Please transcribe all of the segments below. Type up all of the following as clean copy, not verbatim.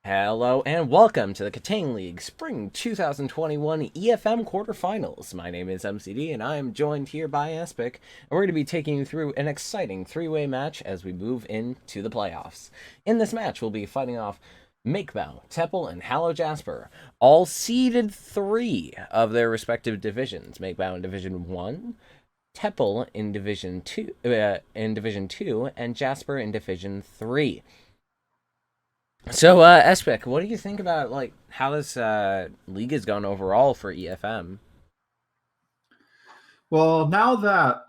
Hello and welcome to the KTaNE League Spring 2021 EFM Quarterfinals. My name is MCD and I am joined here by Aspic, and we're going to be taking you through an exciting three-way match as we move into the playoffs. In this match, we'll be fighting off Makebow, Teppel, and Hallow Jasper, all seeded 3 of their respective divisions. Makebow in Division 1, Teppel in Division 2, and Jasper in Division 3. So, Espec, what do you think about how this league is going overall for EFM? Well, now that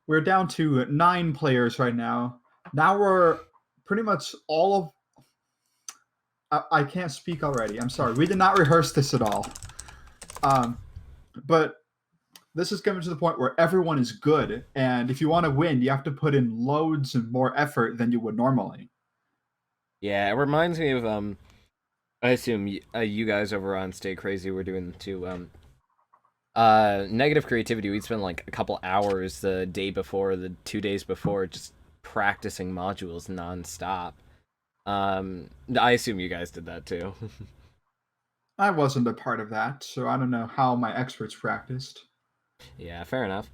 we're down to 9 players right now, now we're pretty much all of. I can't speak already. I'm sorry. We did not rehearse this at all. Um, but this is coming to the point where everyone is good, and if you want to win, you have to put in loads and more effort than you would normally. Yeah, it reminds me of I assume you guys over on Stay Crazy were doing too. Negative creativity. We'd spend like a couple hours the day before, the 2 days before, just practicing modules nonstop. I assume you guys did that too. I wasn't a part of that, so I don't know how my experts practiced. Yeah, fair enough.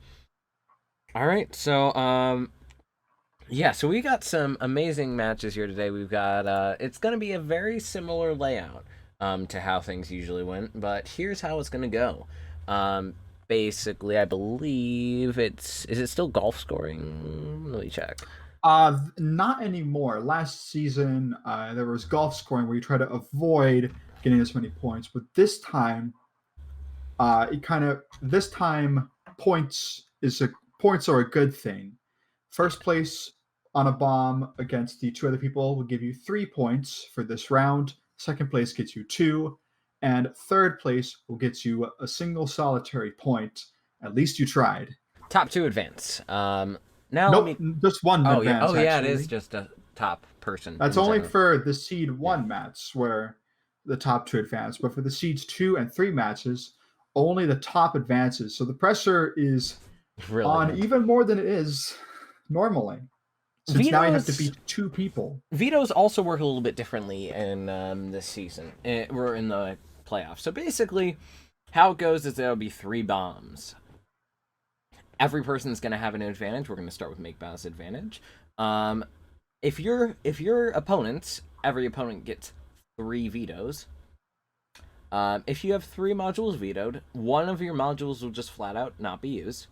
All right, so yeah, so we got some amazing matches here today. We've got it's gonna be a very similar layout to how things usually went, but here's how it's gonna go. Basically, I believe is it still golf scoring? Let me check. Not anymore. Last season, there was golf scoring where you try to avoid getting as many points, but this time, it kind of this time points are a good thing. First place on a bomb against the 2 other people will give you 3 points for this round. Second place gets you 2, and third place will get you a single solitary point. At least you tried. Top 2 advance. Now let Nope, me. just one Oh yeah, advance it is actually. just a top person That's in only general. for the seed Yeah, one match where the top two advance, but for the seeds 2 and 3 matches, only the top advances. So the pressure is really on good. even more than it is normally, since now you have to Veto's beat 2 people. Veto's also work a little bit differently in this season. We're in the playoffs. So basically, how it goes is there'll be 3 bombs. Every person's gonna have an advantage. We're gonna start with make balance advantage. Um, if your opponents, every opponent gets 3 vetoes. If you have 3 modules vetoed, one of your modules will just flat out not be used.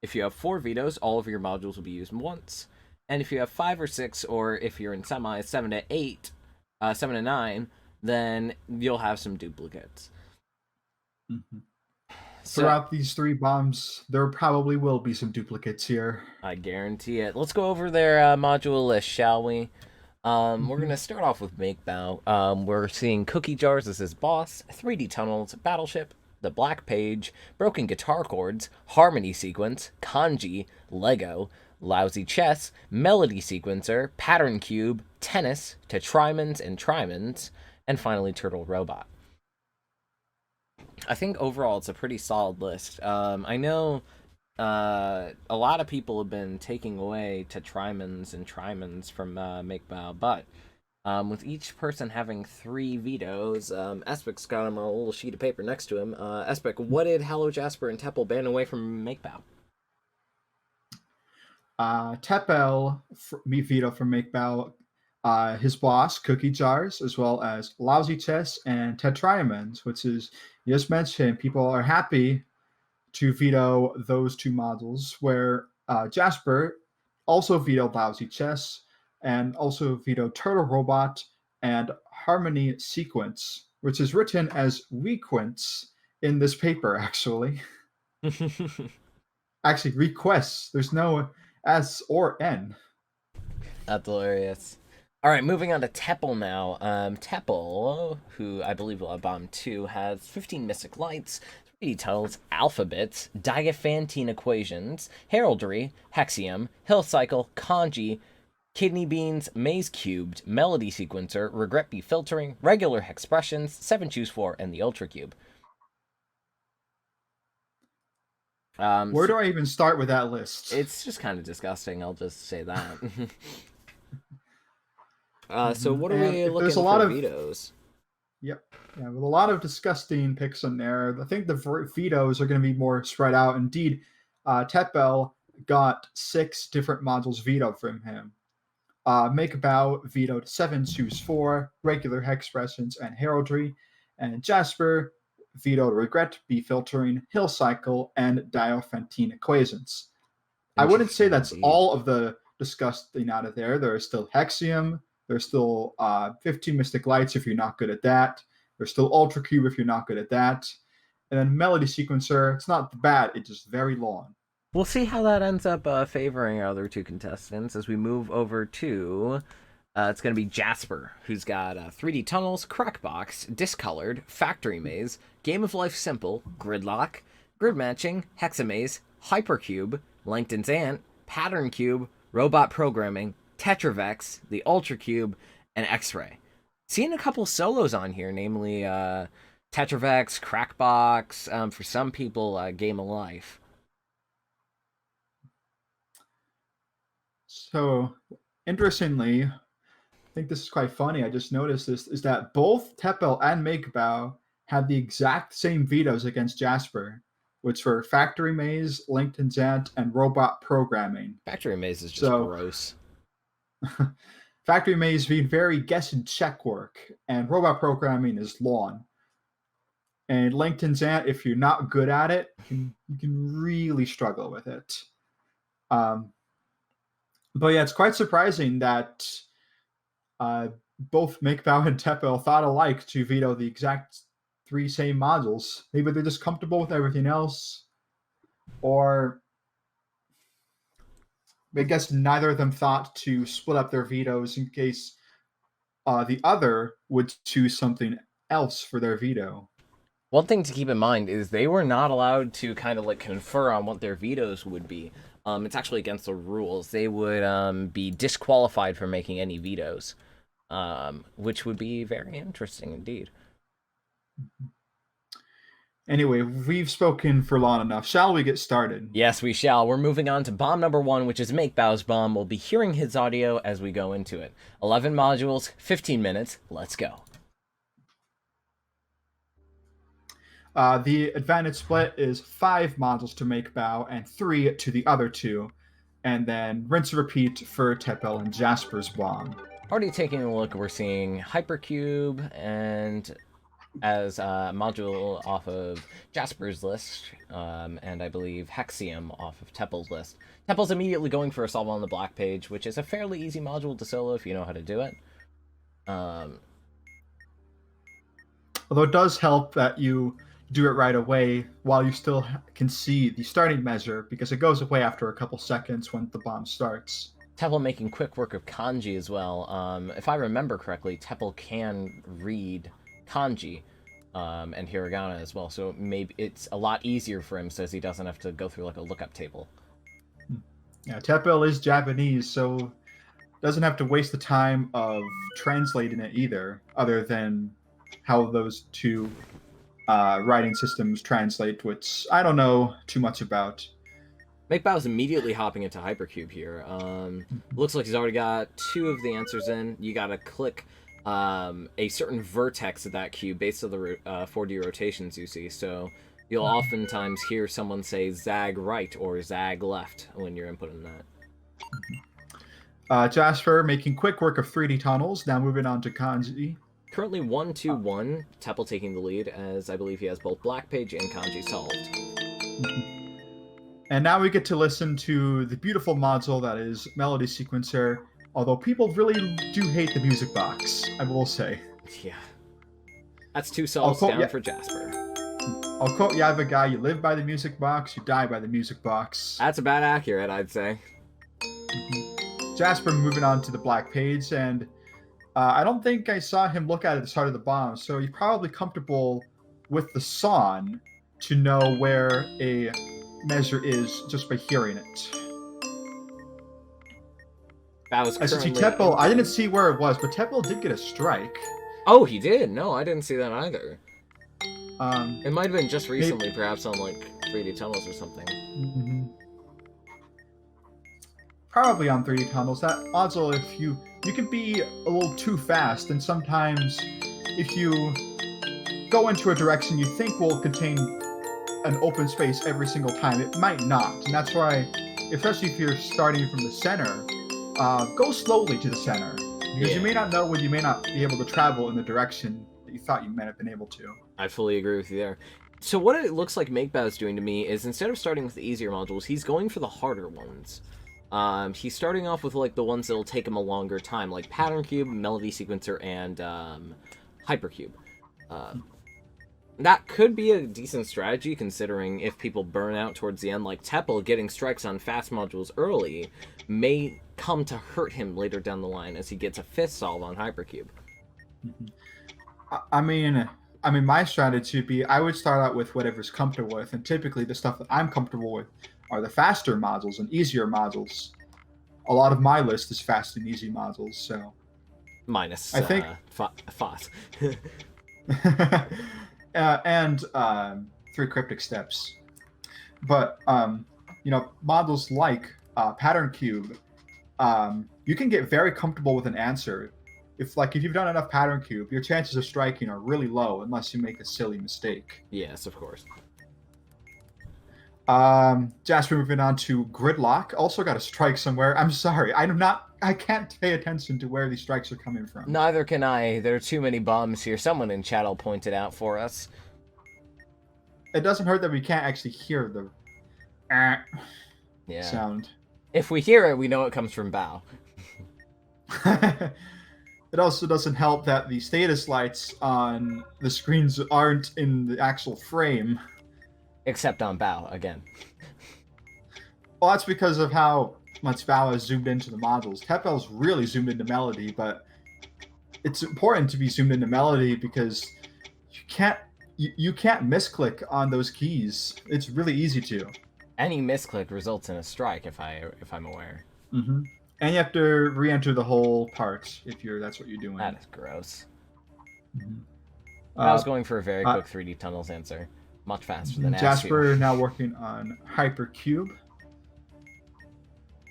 If you have 4 vetoes, all of your modules will be used once. And if you have 5 or 6, or if you're in semis, 7 to 8, 7 to 9, then you'll have some duplicates. Mhm. So Throughout these 3 bombs, there probably will be some duplicates here. I guarantee it. Let's go over their module list, shall we? We're Mhm. gonna start off with Make Bow. We're seeing Cookie Jars as his boss, 3D Tunnels, Battleship, The Black Page, Broken Guitar Chords, Harmony Sequence, Kanji, Lego, Lousy Chess, Melody Sequencer, Pattern Cube, Tennis, Tetrimons and Trimons, and finally Turtle Robot. I think overall it's a pretty solid list. I know a lot of people have been taking away Tetrimons and Trimons from Makebow, but with each person having 3 vetoes, Espec's got him a little sheet of paper next to him. Espec, what did Hallow Jasper and Teppel ban away from Makebow? Tepel, veto from Makebow, his boss, Cookie Jars, as well as Lousy Chess and Tetriamons, which is, you just mentioned, people are happy to veto those 2 models, where Jasper also vetoed Lousy Chess and also vetoed Turtle Robot and Harmony Sequence, which is written as Requence in this paper, actually. Actually, requests. There's no S or N. That's hilarious. All right, moving on to Teppel now. Teppel, who I believe will have bomb 2, has 15 Mystic Lights, 3D Tunnels, Alphabets, Diaphantine Equations, Heraldry, Hexium, Hill Cycle, Kanji, Kidney Beans, Maze Cubed, Melody Sequencer, Regret Be Filtering, Regular Expressions, 7 Choose 4, and the Ultra Cube. Where So do I even start with that list? it's just kind of disgusting, I'll just say that. So what are And we if there's a looking lot for of vetoes? Yep. Yeah, with a lot of disgusting picks in there. I think the vetoes are going to be more spread out. Indeed, Tepel got 6 different modules vetoed from him. Make a Bow vetoed 7 Choose 4, regular hex presence, and heraldry. And Jasper vetoed regret, bee filtering, hill cycle, and Diophantine equations. I wouldn't say Interesting that's indeed. all of the disgusting out of there. There's still Hexium. There's still 15 Mystic Lights if you're not good at that. There's still Ultra Cube if you're not good at that. And then Melody Sequencer, it's not bad, it's just very long. We'll see how that ends up favoring our other 2 contestants as we move over to. It's going to be Jasper, who's got 3D Tunnels, Crackbox, Discolored, Factory Maze, Game of Life Simple, Gridlock, Grid Matching, Hexamaze, Hypercube, Langton's Ant, Pattern Cube, Robot Programming, Tetravex, the Ultra Cube, and X-Ray. Seeing a couple solos on here, namely Tetravex, Crackbox, for some people, Game of Life. So, interestingly, I think this is quite funny. I just noticed this is that both Tepel and Makebow had the exact same vetoes against Jasper, which were Factory Maze, LinkedIn's Ant, and Robot Programming. Factory Maze is just So, gross. Factory Maze being very guess and check work, and Robot Programming is lawn. And LinkedIn's Ant, if you're not good at it, you can really struggle with it. But yeah, it's quite surprising that both Makebow and Tepel thought alike to veto the exact 3 same modules. Maybe they're just comfortable with everything else, or I guess neither of them thought to split up their vetoes in case the other would choose something else for their veto. One thing to keep in mind is they were not allowed to kind of like confer on what their vetoes would be. It's actually against the rules. They would be disqualified from making any vetoes, which would be very interesting indeed. Anyway, we've spoken for long enough. Shall we get started? Yes, we shall. We're moving on to bomb number 1, which is Makebow's bomb. We'll be hearing his audio as we go into it. 11 modules, 15 minutes. Let's go. The advantage split is 5 modules to Makebow and 3 to the other 2, and then rinse and repeat for Tepel and Jasper's bomb. Already taking a look, we're seeing Hypercube and as a module off of Jasper's list, and I believe Hexium off of Tepel's list. Tepel's immediately going for a solve on the black page, which is a fairly easy module to solo if you know how to do it. Although it does help that you do it right away while you still can see the starting measure, because it goes away after a couple seconds when the bomb starts. Tepel making quick work of kanji as well. If I remember correctly, Tepel can read kanji and hiragana as well, so maybe it's a lot easier for him since he doesn't have to go through like a lookup table. Yeah, Tepel is Japanese, so doesn't have to waste the time of translating it either, other than how those 2 writing systems translate, which I don't know too much about. Makebow's immediately hopping into Hypercube here. Looks like he's already got 2 of the answers in. You gotta click a certain vertex of that cube based on the 4D rotations you see. So you'll oftentimes hear someone say zag right or zag left when you're inputting that. Jasper making quick work of 3D tunnels. Now moving on to kanji. Currently 1-2-1. Tepel taking the lead as I believe he has both black page and kanji solved. And now we get to listen to the beautiful module that is Melody Sequencer, although people really do hate the music box, I will say. Yeah. That's 2 solves down for Jasper. I'll quote Yaiba Guy, you live by the music box, you die by the music box. That's about accurate, I'd say. Jasper moving on to the black page, and I don't think I saw him look at it at the start of the bomb, so he's probably comfortable with the song to know where a measure is just by hearing it. That was I see Tepel. I didn't see where it was, but Tepel did get a strike. Oh, he did? No, I didn't see that either. It might have been just recently, maybe, perhaps on like 3D tunnels or something. Probably on 3D tunnels. That also, if you you can be a little too fast, and sometimes if you go into a direction you think will contain an open space every single time, it might not. And that's why, especially if you're starting from the center, go slowly to the center. Because you may not know when you may not be able to travel in the direction that you thought you might have been able to. I fully agree with you there. So what it looks like MakeBow's doing to me is instead of starting with the easier modules, he's going for the harder ones. He's starting off with like the ones that'll take him a longer time, like Pattern Cube, Melody Sequencer, and Hypercube. That could be a decent strategy, considering if people burn out towards the end, like Teppel getting strikes on fast modules early may come to hurt him later down the line as he gets a 5th solve on Hypercube. I mean, my strategy would be I would start out with whatever's comfortable with, and typically the stuff that I'm comfortable with are the faster modules and easier modules. A lot of my list is fast and easy modules, so... Minus, I think... Foss. and 3 cryptic steps. But, modules like Pattern Cube, you can get very comfortable with an answer. If you've done enough Pattern Cube, your chances of striking are really low unless you make a silly mistake. Yes, of course. Jasper moving on to Gridlock. Also got a strike somewhere. I'm sorry. I can't pay attention to where these strikes are coming from. Neither can I. There are too many bombs here. Someone in chat will point it out for us. It doesn't hurt that we can't actually hear the sound. If we hear it, we know it comes from Bao. It also doesn't help that the status lights on the screens aren't in the actual frame. Except on Bao, again. Well, that's because of how much Bao has zoomed into the modules. Teppel's really zoomed into Melody, but it's important to be zoomed into Melody because you can't misclick on those keys. It's really easy to. Any misclick results in a strike, if I'm aware. Mm-hmm. And you have to re-enter the whole part if that's what you're doing. That is gross. Mm-hmm. I was going for a very quick 3D tunnels answer. Much faster than Jasper now working on Hypercube.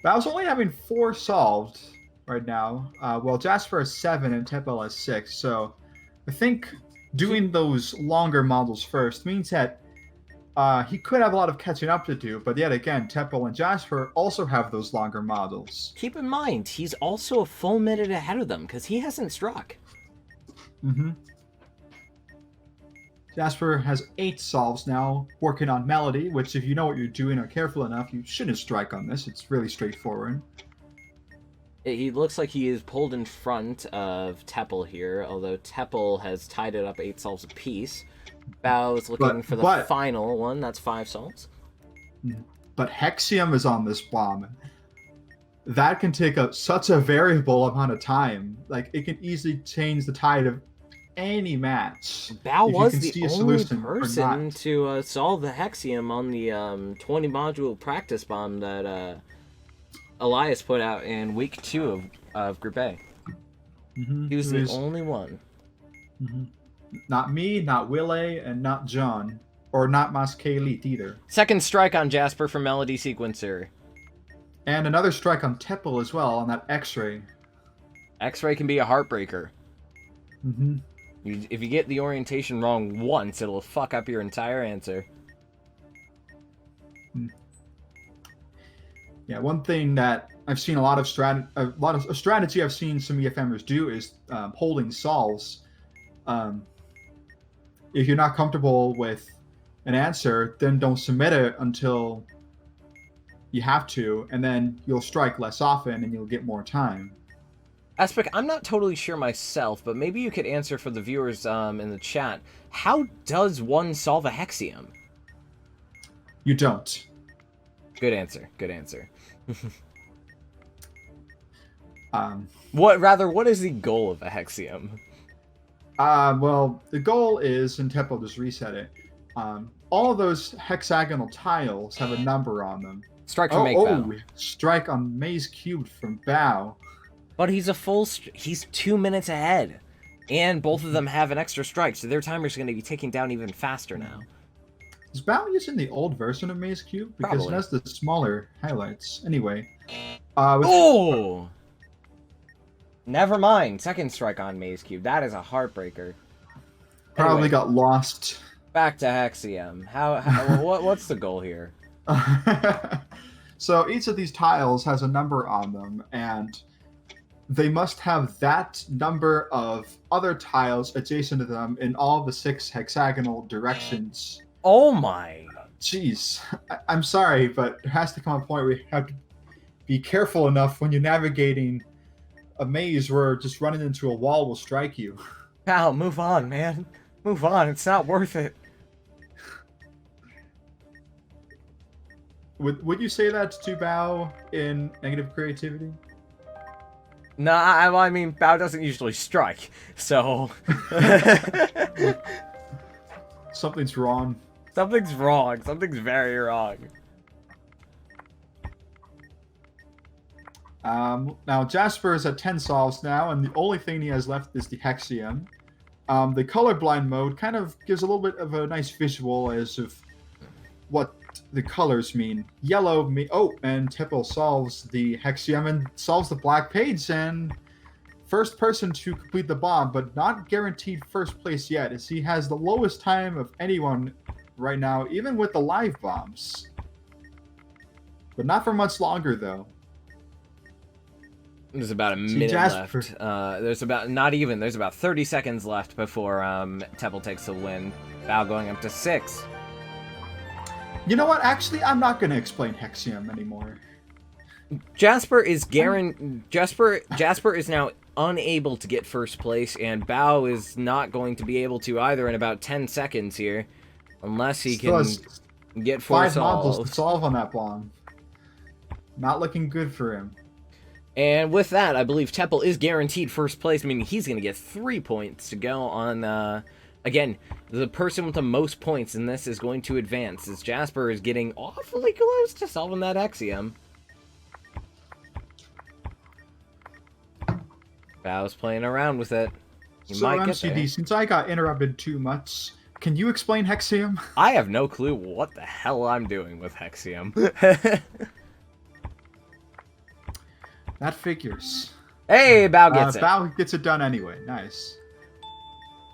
Bao's only having 4 solved right now. Well, Jasper has 7 and Teppel has 6. So I think doing those longer models first means that he could have a lot of catching up to do. But yet again, Teppel and Jasper also have those longer models. Keep in mind, he's also a full minute ahead of them because he hasn't struck. Mm-hmm. Jasper has 8 solves now, working on Melody, which if you know what you're doing or careful enough, you shouldn't strike on this. It's really straightforward. He looks like he is pulled in front of Teppel here, although Teppel has tied it up 8 solves apiece. Bao's looking for the final one. That's 5 solves. But Hexium is on this bomb. That can take up such a variable amount of time. Like, it can easily change the tide of any match. Bao was the only person to solve the Hexium on the 20 module practice bomb that Elias put out in week 2 of Group A. Mm-hmm. He was the only one. Mm-hmm. Not me, not Wille, and not John. Or not Maskelit either. Second strike on Jasper for Melody Sequencer. And another strike on Teppel as well on that X-ray. X-ray can be a heartbreaker. Mm-hmm. If you get the orientation wrong once, it'll fuck up your entire answer. Yeah, one thing that I've seen a lot of strategy I've seen some EFMers do is holding solves. If you're not comfortable with an answer, then don't submit it until you have to, and then you'll strike less often and you'll get more time. Aspect, I'm not totally sure myself, but maybe you could answer for the viewers in the chat. How does one solve a Hexium? You don't. Good answer. Good answer. What is the goal of a Hexium? Well, the goal is, and Teppel just reset it, all of those hexagonal tiles have a number on them. Strike from Bao. Strike on Maze Cubed from Bao. But he's he's 2 minutes ahead. And both of them have an extra strike, so their timer's going to be ticking down even faster now. Is Bao using the old version of Maze Cube? Because Probably. it has the smaller highlights. Anyway. Oh! Never mind. Second strike on Maze Cube. That is a heartbreaker. Probably Anyway, got lost. back to Hexium. What's the goal here? So each of these tiles has a number on them, and they must have that number of other tiles adjacent to them in all the 6 hexagonal directions. Oh my. Jeez, I'm sorry, but there has to come a point where you have to be careful enough when you're navigating a maze where just running into a wall will strike you. Pal, move on, man. Move on. It's not worth it. Would you say that's to Bao in negative creativity? Nah, I mean, Bao doesn't usually strike, so... Something's wrong. Something's wrong. Something's very wrong. Now, Jasper is at 10 solves now, and the only thing he has left is the Hexium. The colorblind mode kind of gives a little bit of a nice visual as of what the colors mean. Yellow, and Tipple solves the Hexium and solves the black page, and first person to complete the bomb, but not guaranteed first place yet, as he has the lowest time of anyone right now, even with the live bombs. But not for much longer, though. There's about a minute left. There's about 30 seconds left before Temple takes the win. Bao going up to 6. You know what? Actually, I'm not going to explain Hexium anymore. Jasper is Jasper is now unable to get first place, and Bao is not going to be able to either in about 10 seconds here, unless he can get 4 5 solves. modules to solve on that bomb. Not looking good for him. And with that, I believe Temple is guaranteed first place, meaning he's going to get 3 points to go on, again, the person with the most points in this is going to advance, as Jasper is getting awfully close to solving that Hexium. Bao's playing around with it. He So, might get MCD, there. since I got interrupted too much, can you explain Hexium? I have no clue what the hell I'm doing with Hexium. That figures. Hey, Bao gets it. Bao gets it done anyway. Nice.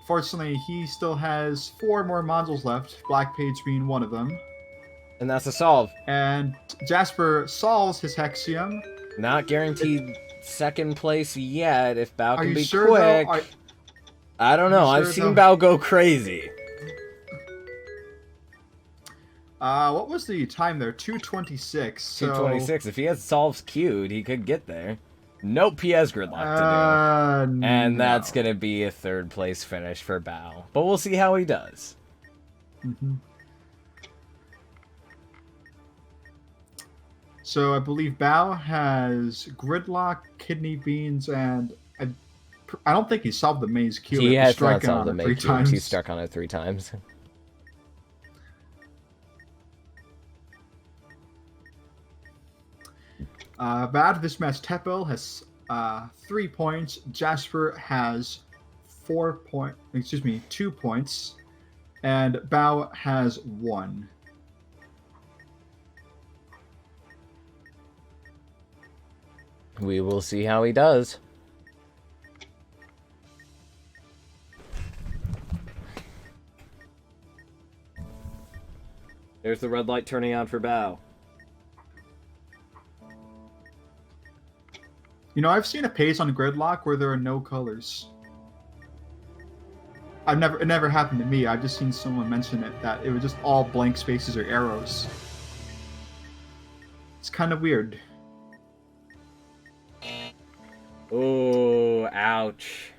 Fortunately, he still has 4 more modules left, Black Page being one of them. And that's a solve. And Jasper solves his Hexium. Not guaranteed second place yet if Bao Are can you be sure, quick. though? I don't know. I've sure, seen though? Bao go crazy. What was the time there? 2:26. So, 226. If he has solves queued, he could get there. Nope, he has gridlock to do. And no. that's going to be a third place finish for Bao. But we'll see how he does. Mm-hmm. So I believe Bao has gridlock, kidney beans, and I don't think he solved the maze Q. He has not striking solved the on it 3 maze times. He's stuck on it 3 times. But out of this match, Teppo has 3 points. Jasper has 2 points, and Bao has 1. We will see how he does. There's the red light turning on for Bao. You know, I've seen a page on gridlock where there are no colors. It never happened to me. I've just seen someone mention it, that it was just all blank spaces or arrows. It's kind of weird. Oh, ouch.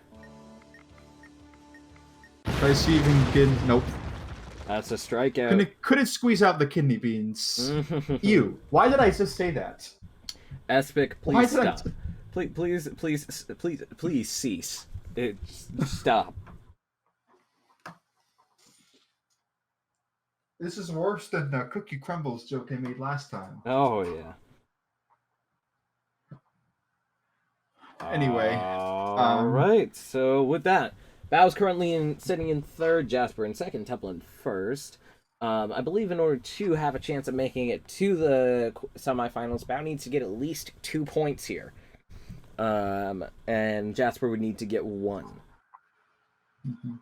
Try to see if you can get... Nope. That's a strikeout. Couldn't squeeze out the kidney beans. Ew. Why did I just say that? Espic, Why please did I stop. Please cease. Stop. This is worse than the cookie crumbles joke I made last time. Oh, yeah. Anyway. Alright, so with that, Bao's currently sitting in third, Jasper in second, Temple in first. I believe in order to have a chance of making it to the semifinals, Bao needs to get at least 2 points here. and Jasper would need to get 1. Mm-hmm.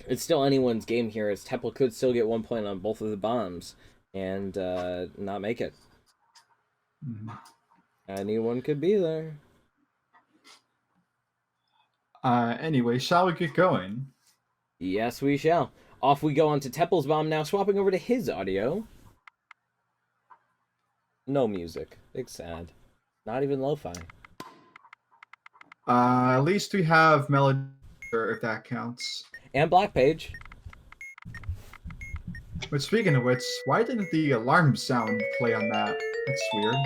It's still anyone's game here, as Temple could still get 1 point on both of the bombs and not make it. Mm-hmm. Anyone could be there. Anyway, shall we get going? Yes, we shall. Off we go on to Temple's bomb now, swapping over to his audio. No music. Big sad. Not even lo-fi. At least we have melody, if that counts. And Black Page. But speaking of which, why didn't the alarm sound play on that? That's weird.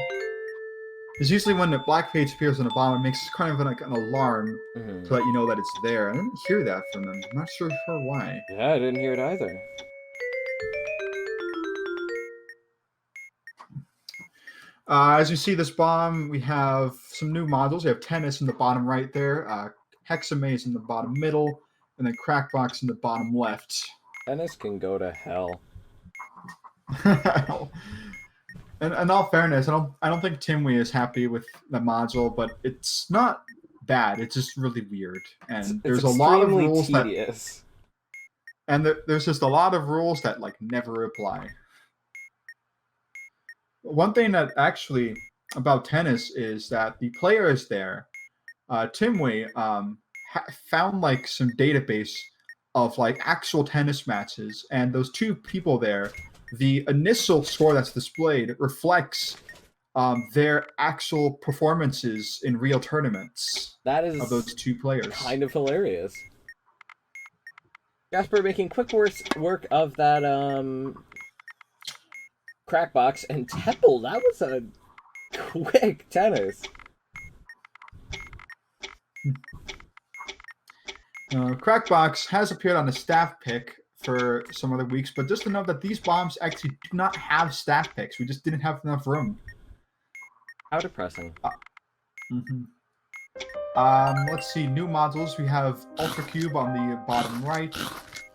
Because usually when the black page appears on a bomb, it makes kind of like an alarm to let you know that it's there. I didn't hear that from them. I'm not sure why. Yeah, I didn't hear it either. As you see this bomb, we have some new modules. We have Tennis in the bottom right there, Hexamaze in the bottom middle, and then Crackbox in the bottom left. Tennis can go to hell. And in all fairness, I don't think Timwe is happy with the module, but it's not bad. It's just really weird, and there's a lot of rules tedious. there's just a lot of rules that like never apply. One thing that actually about tennis is that the players there, Timwe, found like some database of like actual tennis matches, and those 2 people there, the initial score that's displayed reflects their actual performances in real tournaments. That is of those 2 players. Kind of hilarious. Jasper making quick work of that Crackbox, and Temple. That was a quick tennis. Crackbox has appeared on the staff pick for some other weeks, but just to know that these bombs actually do not have staff picks. We just didn't have enough room. How depressing. Let's see, new modules. We have Ultra Cube on the bottom right,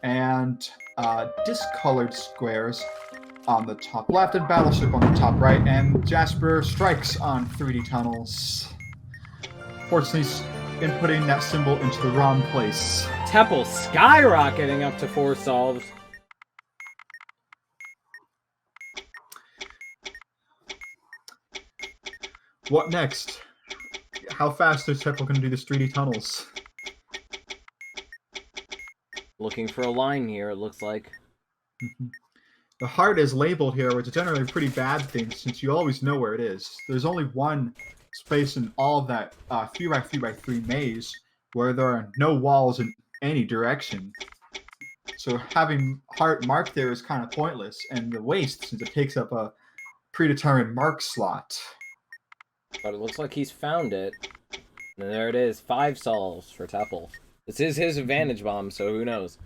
and discolored squares on the top left, and Battleship on the top right, and Jasper Strikes on 3D tunnels. Fortunately, inputting that symbol into the wrong place. Temple skyrocketing up to 4 solves. What next? How fast is Temple going to do this 3D tunnels? Looking for a line here, it looks like. The heart is labeled here, which is generally a pretty bad thing since you always know where it is. There's only one space in all of that 3x3x3 maze where there are no walls in any direction. So having heart marked there is kind of pointless and a waste since it takes up a predetermined mark slot. But it looks like he's found it. And there it is, 5 solves for Temple. This is his advantage bomb, so who knows?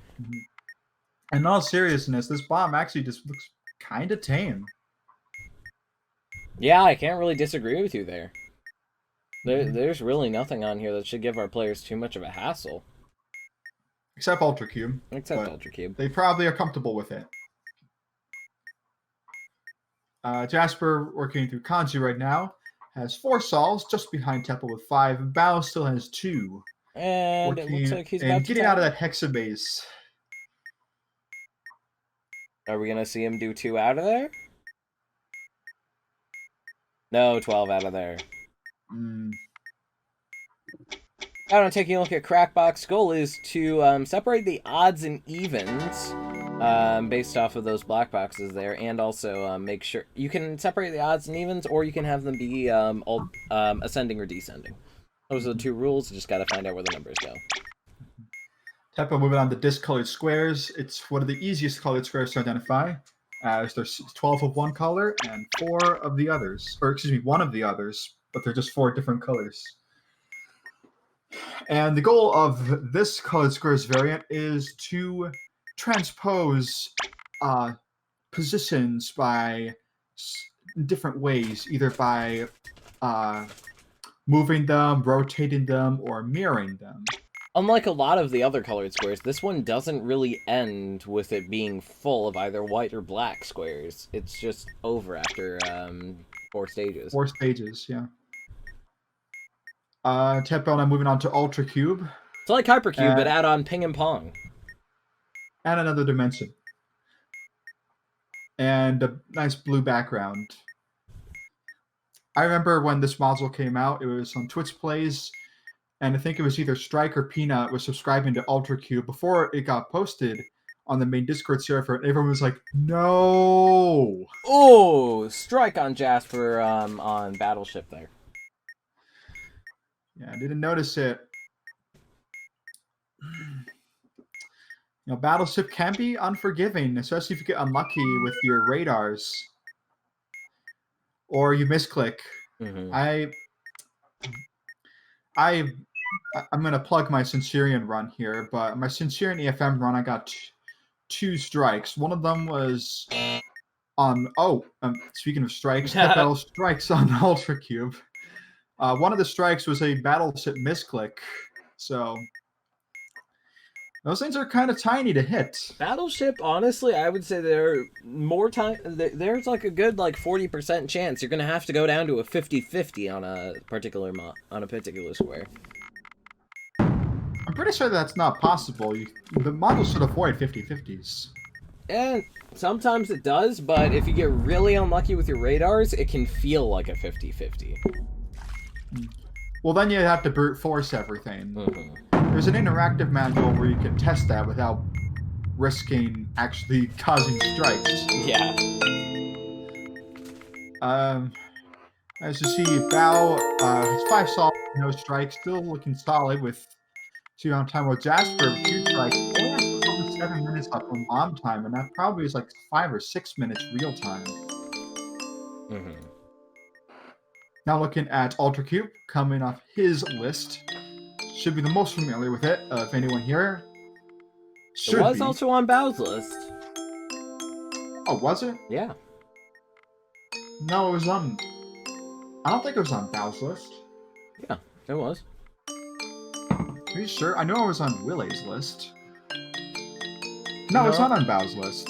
In all seriousness, this bomb actually just looks kind of tame. Yeah, I can't really disagree with you there. There's really nothing on here that should give our players too much of a hassle. Except Ultra Cube. Except Ultra Cube. They probably are comfortable with it. Jasper, working through Kanji right now, has 4 solves just behind Temple with 5. And Bao still has 2. And it looks like he's about to getting out of that hexabase. Are we going to see him do 2 out of there? No, 12 out of there. Now, I'm taking a look at Crackbox. Goal is to separate the odds and evens based off of those black boxes there, and also make sure you can separate the odds and evens, or you can have them be ascending or descending. Those are the 2 rules. You just got to find out where the numbers go. Tempo moving on to discolored squares. It's one of the easiest colored squares to identify, as there's 12 of one color and 4 of the others, or excuse me, 1 of the others, but they're just 4 different colors. And the goal of this colored squares variant is to transpose positions by different ways, either by moving them, rotating them, or mirroring them. Unlike a lot of the other colored squares, this one doesn't really end with it being full of either white or black squares. It's just over after 4 stages. 4 stages, yeah. Tepel now moving on to Ultra Cube. It's like Hypercube, but add on Ping and Pong. And another dimension. And a nice blue background. I remember when this module came out, it was on Twitch Plays, and I think it was either Strike or Peanut was subscribing to Ultra Cube before it got posted on the main Discord server, and everyone was like, no! Oh, strike on Jasper on Battleship there. Yeah, I didn't notice it. You know, Battleship can be unforgiving, especially if you get unlucky with your radars. Or you misclick. Mm-hmm. I'm going to plug my Centurion run here, but my Centurion EFM run, I got two strikes. One of them was on, speaking of strikes, Tepel strikes on Ultra Cube. One of the strikes was a Battleship misclick, so those things are kind of tiny to hit. Battleship, honestly, I would say there's like a good 40% chance you're gonna have to go down to a 50-50 on a particular square. I'm pretty sure that's not possible. The model should avoid 50-50s. And sometimes it does, but if you get really unlucky with your radars, it can feel like a 50-50. Well, then you have to brute force everything. Mm-hmm. There's an interactive manual where you can test that without risking actually causing strikes. Yeah. As you see, Bao, his 5 solid, no strikes, still looking solid with 2 on time. With Jasper, 2 strikes, only has probably 7 minutes left on bomb time, and that probably is like 5 or 6 minutes real time. Mm-hmm. Now looking at Ultra Cube, coming off his list. Should be the most familiar with it of anyone here. It was also on Bao's list. Oh, was it? Yeah. No, it was on... I don't think it was on Bao's list. Yeah, it was. Are you sure? I know it was on Willie's list. No, it's not on Bao's list.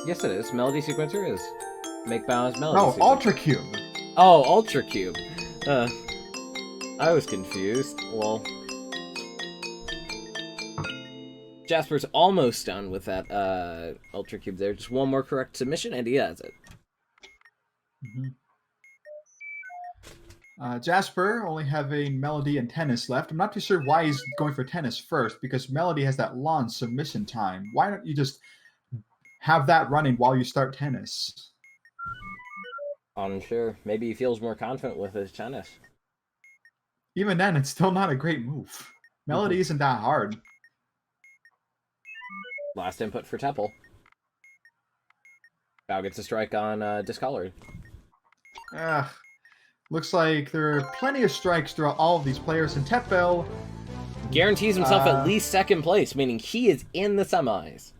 Yes, it is. Melody Sequencer is. Make Bao's Melody No, Sequencer. Ultra Cube. Oh, Ultra Cube. I was confused. Well, Jasper's almost done with that Ultra Cube there. Just one more correct submission, and he has it. Mm-hmm. Jasper only having Melody and Tennis left. I'm not too sure why he's going for Tennis first, because Melody has that long submission time. Why don't you just have that running while you start Tennis? Unsure. Maybe he feels more confident with his Tennis. Even then, it's still not a great move. Melody isn't that hard. Last input for Tepel. Bao gets a strike on Discolored. Looks like there are plenty of strikes throughout all of these players, and Tepel guarantees himself at least second place, meaning he is in the semis.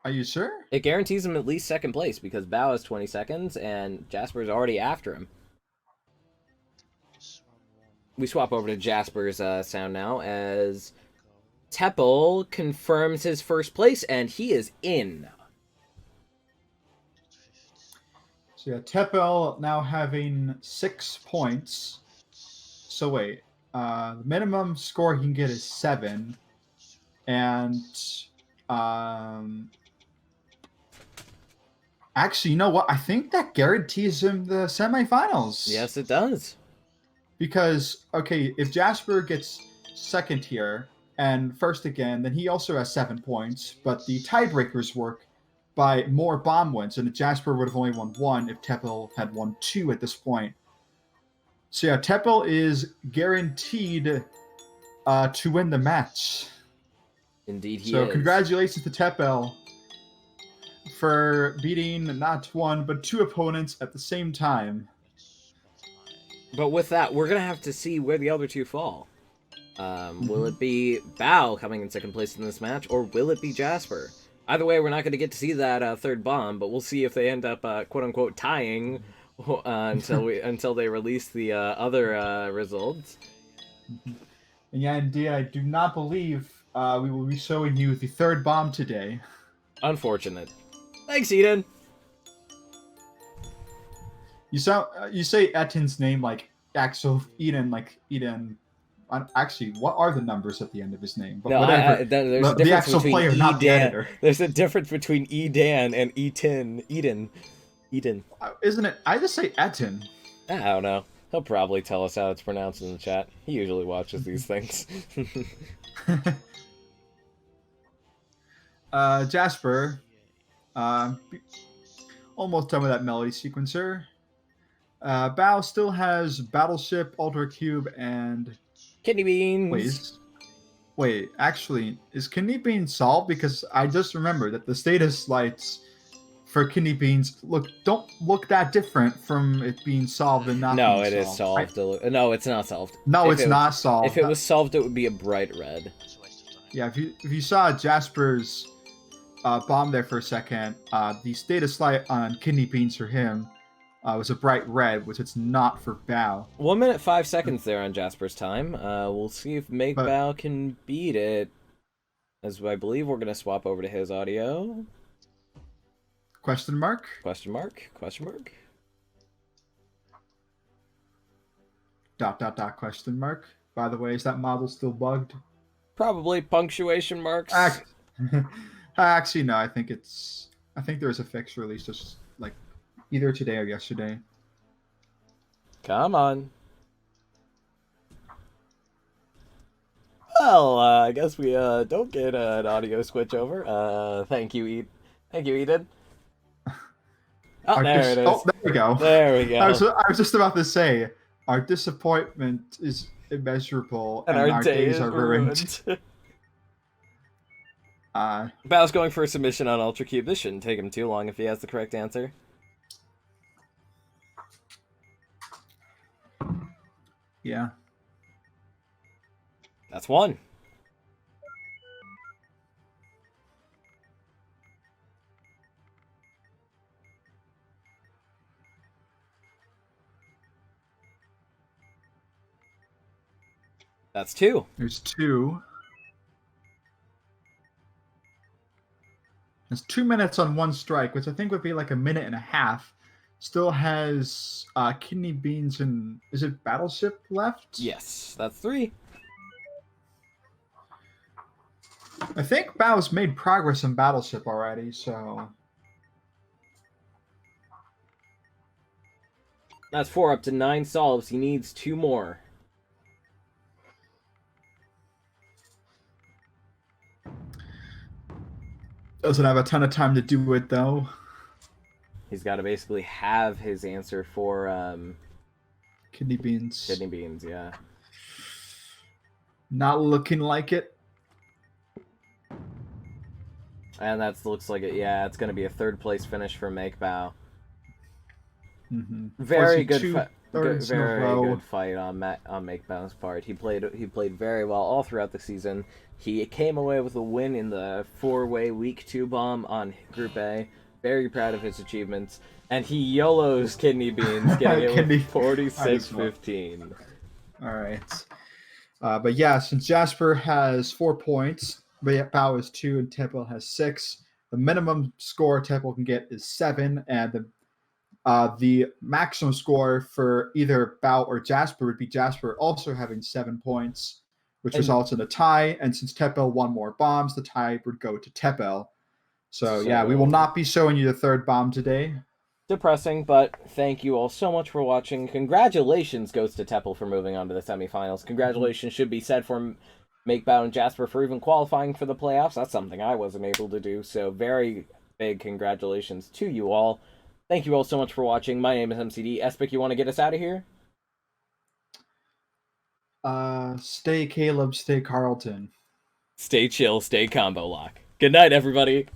Are you sure? It guarantees him at least second place because Bao has 20 seconds and Jasper's already after him. We swap over to Jasper's sound now as Tepel confirms his first place and he is in. So yeah, Tepel now having 6 points. So wait, the minimum score he can get is 7, and actually, you know what? I think that guarantees him the semifinals. Yes, it does. Because okay, if Jasper gets second here and first again, then he also has 7 points. But the tiebreakers work by more bomb wins, and Jasper would have only won 1 if Tepel had won 2 at this point. So yeah, Tepel is guaranteed to win the match. Indeed he is. So congratulations to Tepel for beating not 1, but 2 opponents at the same time. But with that, we're going to have to see where the other 2 fall. Will it be Bao coming in second place in this match, or will it be Jasper? Either way, we're not going to get to see that third bomb, but we'll see if they end up quote-unquote tying until they release the other results. And yeah, indeed, I do not believe we will be showing you the third bomb today. Unfortunate. Thanks, Eden. you say Etin's name like Axel Eden, like Eden. Actually, what are the numbers at the end of his name? But No, whatever. there's a The difference actual between player, not the Edan. editor. There's a difference between Edan and Eden. Isn't it? I just say Etin. I don't know. He'll probably tell us how it's pronounced in the chat. He usually watches these things. Jasper, uh, almost done with that melody sequencer. Bao still has Battleship, Alter Cube, and Kidney wait, beans. actually, is Kidney Beans solved? Because I just remembered that the status lights for Kidney Beans don't look that different from it being solved and not No, being it is solved. solved. No, it's not solved. No, If it's not solved. If it was solved, it would be a bright red. Yeah, if you saw Jasper's bomb there for a second, the status light on Kidney Beans for him was a bright red, which it's not for Bao. 1 minute 5 seconds there on Jasper's time. We'll see if Make But- Bao can beat it. As I believe we're gonna swap over to his audio. Question mark? Question mark? Question mark? Dot question mark. By the way, is that model still bugged? Probably punctuation marks. Actually, no. I think there's a fix released just like either today or yesterday. Come on. Well, I guess we don't get an audio switch over. Thank you, Eden. Oh, there it is. Oh, there we go. There we go. I was just about to say, our disappointment is immeasurable, and our days are ruined. Bao's going for a submission on Ultra Cube. This shouldn't take him too long if he has the correct answer. Yeah. That's one. That's two. There's two. There's 2 minutes on one strike, which I think would be like a minute and a half. Still has Kidney Beans and is it Battleship left? Yes, that's three. I think Bao's made progress in Battleship already, so That's four, up to 9 solves. He needs 2 more. doesn't have a ton of time to do it though. He's got to basically have his answer for Kidney Beans. kidney beans, yeah. Not looking like it. And that looks like it. Yeah, it's going to be a 3rd place finish for Make Bao. Mm-hmm. Very good, very row. good fight on Make Bao's part. He played very well all throughout the season. He came away with a win in the 4-way Week 2 bomb on Group A. Very proud of his achievements. And he YOLOs Kidney Beans, getting it with 46-15. All right. But yeah, since Jasper has 4 points, Bao has 2, and Temple has 6, the minimum score Temple can get is 7, and the maximum score for either Bao or Jasper would be Jasper also having 7 points, which results in a tie. And since Tepel won more bombs, the tie would go to Tepel. So yeah, we will not be showing you the 3rd bomb today. Depressing, but thank you all so much for watching. Congratulations goes to Tepel for moving on to the semifinals. Congratulations should be said for Make Bao and Jasper for even qualifying for the playoffs. That's something I wasn't able to do. So very big congratulations to you all. Thank you all so much for watching. My name is MCD. Espic, you want to get us out of here? Stay Caleb, stay Carlton. Stay chill, stay combo lock. Good night, everybody.